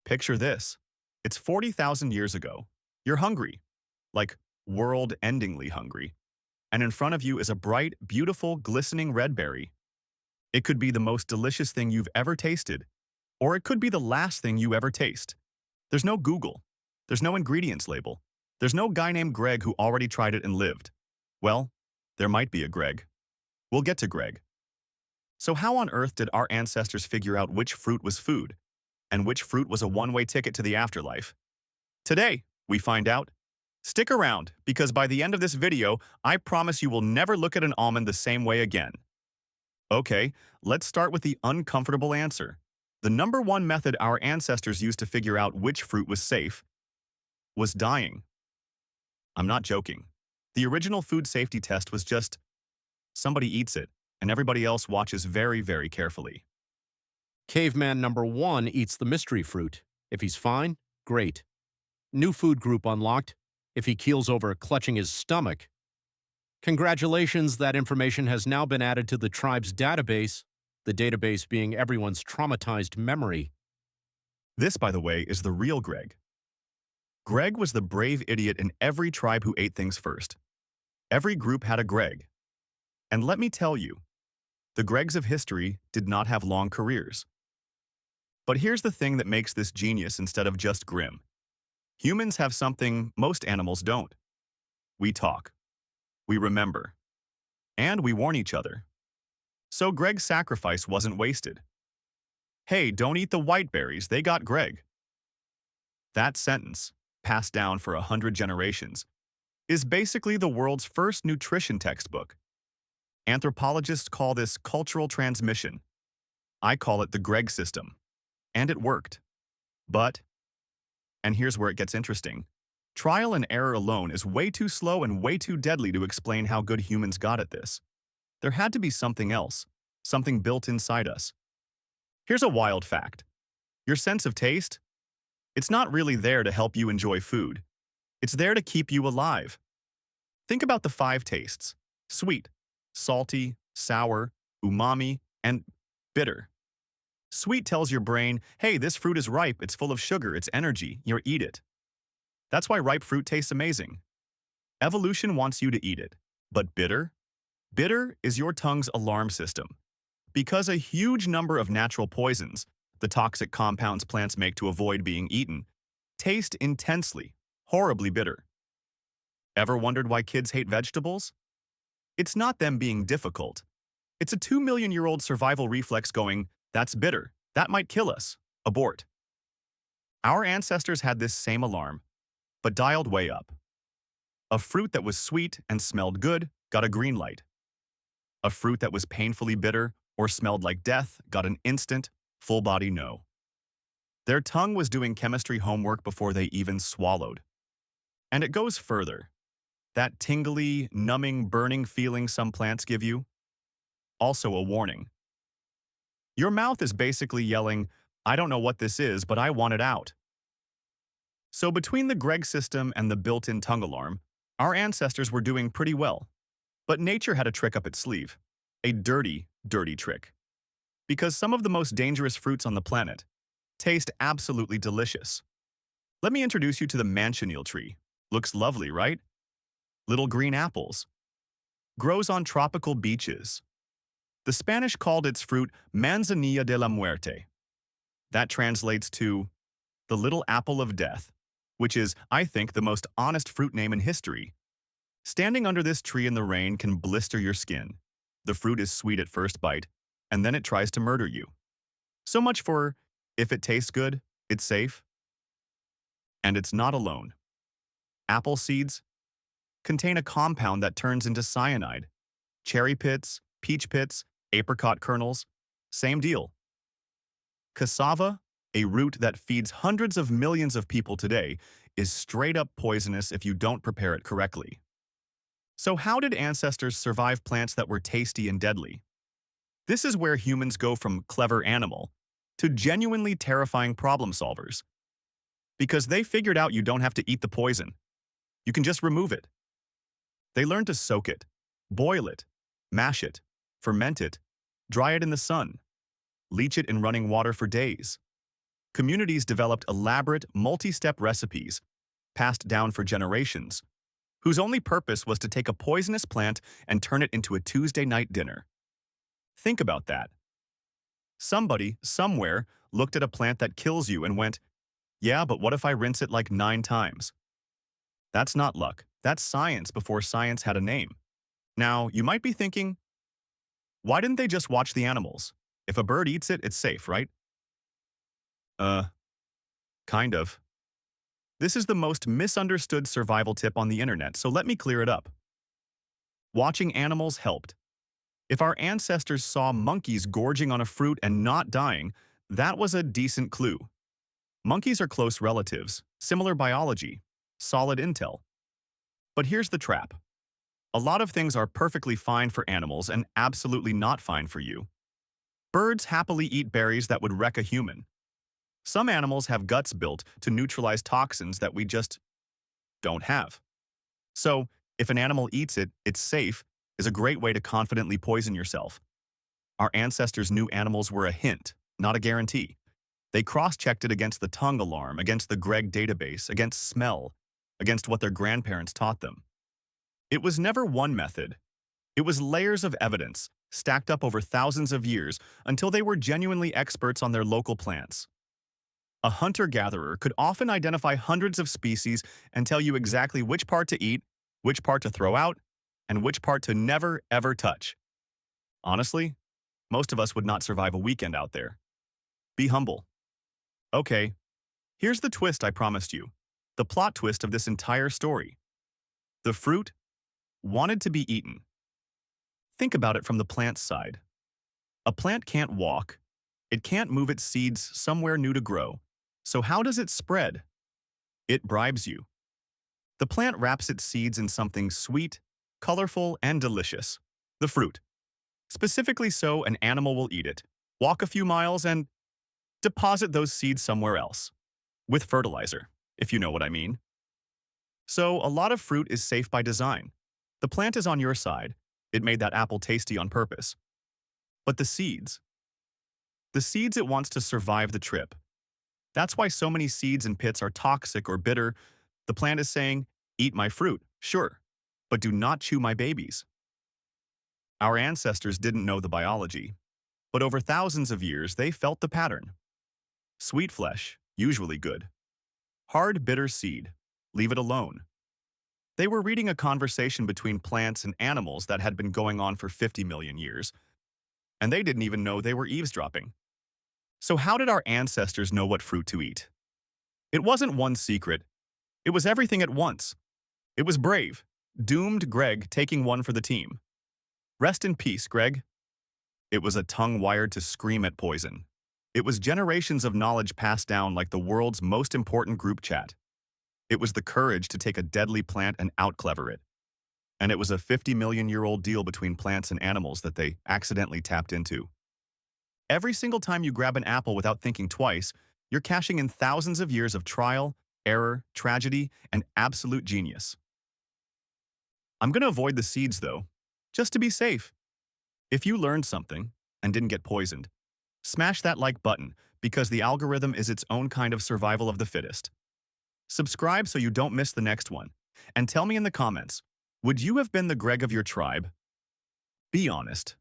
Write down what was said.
Picture this. It's 40,000 years ago. You're hungry, like world-endingly hungry, and in front of you is a bright, beautiful, glistening red berry. It could be the most delicious thing you've ever tasted, or it could be the last thing you ever taste. There's no Google. There's no ingredients label. There's no guy named Greg who already tried it and lived. Well, there might be a Greg. We'll get to Greg. So how on earth did our ancestors figure out which fruit was food and which fruit was a one-way ticket to the afterlife? Today, we find out. Stick around, because by the end of this video, I promise you will never look at an almond the same way again. Okay, let's start with the uncomfortable answer. The number one method our ancestors used to figure out which fruit was safe was dying. I'm not joking. The original food safety test was just, somebody eats it, and everybody else watches very, very carefully. Caveman number 1 eats the mystery fruit. If he's fine, great. New food group unlocked. If he keels over clutching his stomach. Congratulations, that information has now been added to the tribe's database, the database being everyone's traumatized memory. This, by the way, is the real Greg. Greg was the brave idiot in every tribe who ate things first. Every group had a Greg. And let me tell you, the Gregs of history did not have long careers. But here's the thing that makes this genius instead of just grim. Humans have something most animals don't. We talk. We remember. And we warn each other. So Greg's sacrifice wasn't wasted. Hey, don't eat the white berries, they got Greg. That sentence, passed down for 100 generations, is basically the world's first nutrition textbook. Anthropologists call this cultural transmission. I call it the Greg system. And it worked. But, and here's where it gets interesting, trial and error alone is way too slow and way too deadly to explain how good humans got at this. There had to be something else, something built inside us. Here's a wild fact. Your sense of taste? It's not really there to help you enjoy food. It's there to keep you alive. Think about the 5 tastes: sweet, salty, sour, umami, and bitter. Sweet tells your brain, hey, this fruit is ripe, it's full of sugar, it's energy, you eat it. That's why ripe fruit tastes amazing. Evolution wants you to eat it. But bitter? Bitter is your tongue's alarm system. Because a huge number of natural poisons, the toxic compounds plants make to avoid being eaten, taste intensely, horribly bitter. Ever wondered why kids hate vegetables? It's not them being difficult. It's a 2 million-year-old survival reflex going, that's bitter, that might kill us, abort. Our ancestors had this same alarm, but dialed way up. A fruit that was sweet and smelled good got a green light. A fruit that was painfully bitter or smelled like death got an instant, full-body no. Their tongue was doing chemistry homework before they even swallowed. And it goes further. That tingly, numbing, burning feeling some plants give you? Also a warning. Your mouth is basically yelling, I don't know what this is, but I want it out. So between the Greg system and the built-in tongue alarm, our ancestors were doing pretty well. But nature had a trick up its sleeve. A dirty, dirty trick. Because some of the most dangerous fruits on the planet taste absolutely delicious. Let me introduce you to the manchineel tree. Looks lovely, right? Little green apples. Grows on tropical beaches. The Spanish called its fruit manzanilla de la muerte. That translates to the little apple of death, which is, I think, the most honest fruit name in history. Standing under this tree in the rain can blister your skin. The fruit is sweet at first bite, and then it tries to murder you. So much for, if it tastes good, it's safe. And it's not alone. Apple seeds contain a compound that turns into cyanide. Cherry pits, peach pits, apricot kernels, same deal. Cassava, a root that feeds hundreds of millions of people today, is straight up poisonous if you don't prepare it correctly. So how did ancestors survive plants that were tasty and deadly? This is where humans go from clever animal to genuinely terrifying problem solvers. Because they figured out you don't have to eat the poison. You can just remove it. They learned to soak it, boil it, mash it, ferment it, dry it in the sun, leach it in running water for days. Communities developed elaborate, multi-step recipes, passed down for generations, whose only purpose was to take a poisonous plant and turn it into a Tuesday night dinner. Think about that. Somebody, somewhere, looked at a plant that kills you and went, yeah, but what if I rinse it like 9 times? That's not luck. That's science before science had a name. Now, you might be thinking, why didn't they just watch the animals? If a bird eats it, it's safe, right? Uh, kind of. This is the most misunderstood survival tip on the internet, so let me clear it up. Watching animals helped. If our ancestors saw monkeys gorging on a fruit and not dying, that was a decent clue. Monkeys are close relatives, similar biology, solid intel. But here's the trap. A lot of things are perfectly fine for animals and absolutely not fine for you. Birds happily eat berries that would wreck a human. Some animals have guts built to neutralize toxins that we just don't have. So, if an animal eats it, it's safe, is a great way to confidently poison yourself. Our ancestors knew animals were a hint, not a guarantee. They cross-checked it against the tongue alarm, against the Greg database, against smell, against what their grandparents taught them. It was never one method. It was layers of evidence, stacked up over thousands of years, until they were genuinely experts on their local plants. A hunter-gatherer could often identify hundreds of species and tell you exactly which part to eat, which part to throw out, and which part to never, ever touch. Honestly, most of us would not survive a weekend out there. Be humble. Okay, here's the twist I promised you. The plot twist of this entire story. The fruit wanted to be eaten. Think about it from the plant's side. A plant can't walk. It can't move its seeds somewhere new to grow. So how does it spread? It bribes you. The plant wraps its seeds in something sweet, colorful, and delicious. The fruit. Specifically so an animal will eat it, walk a few miles, and deposit those seeds somewhere else. With fertilizer, if you know what I mean. So a lot of fruit is safe by design. The plant is on your side. It made that apple tasty on purpose. But the seeds it wants to survive the trip. That's why so many seeds and pits are toxic or bitter. The plant is saying, eat my fruit, sure, but do not chew my babies. Our ancestors didn't know the biology, but over thousands of years they felt the pattern. Sweet flesh, usually good. Hard, bitter seed, leave it alone. They were reading a conversation between plants and animals that had been going on for 50 million years, and they didn't even know they were eavesdropping. So how did our ancestors know what fruit to eat? It wasn't one secret. It was everything at once. It was brave, doomed Greg taking one for the team. Rest in peace, Greg. It was a tongue wired to scream at poison. It was generations of knowledge passed down like the world's most important group chat. It was the courage to take a deadly plant and out-clever it. And it was a 50-million-year-old deal between plants and animals that they accidentally tapped into. Every single time you grab an apple without thinking twice, you're cashing in thousands of years of trial, error, tragedy, and absolute genius. I'm going to avoid the seeds, though, just to be safe. If you learned something and didn't get poisoned, smash that like button because the algorithm is its own kind of survival of the fittest. Subscribe so you don't miss the next one. And tell me in the comments, would you have been the Greg of your tribe? Be honest.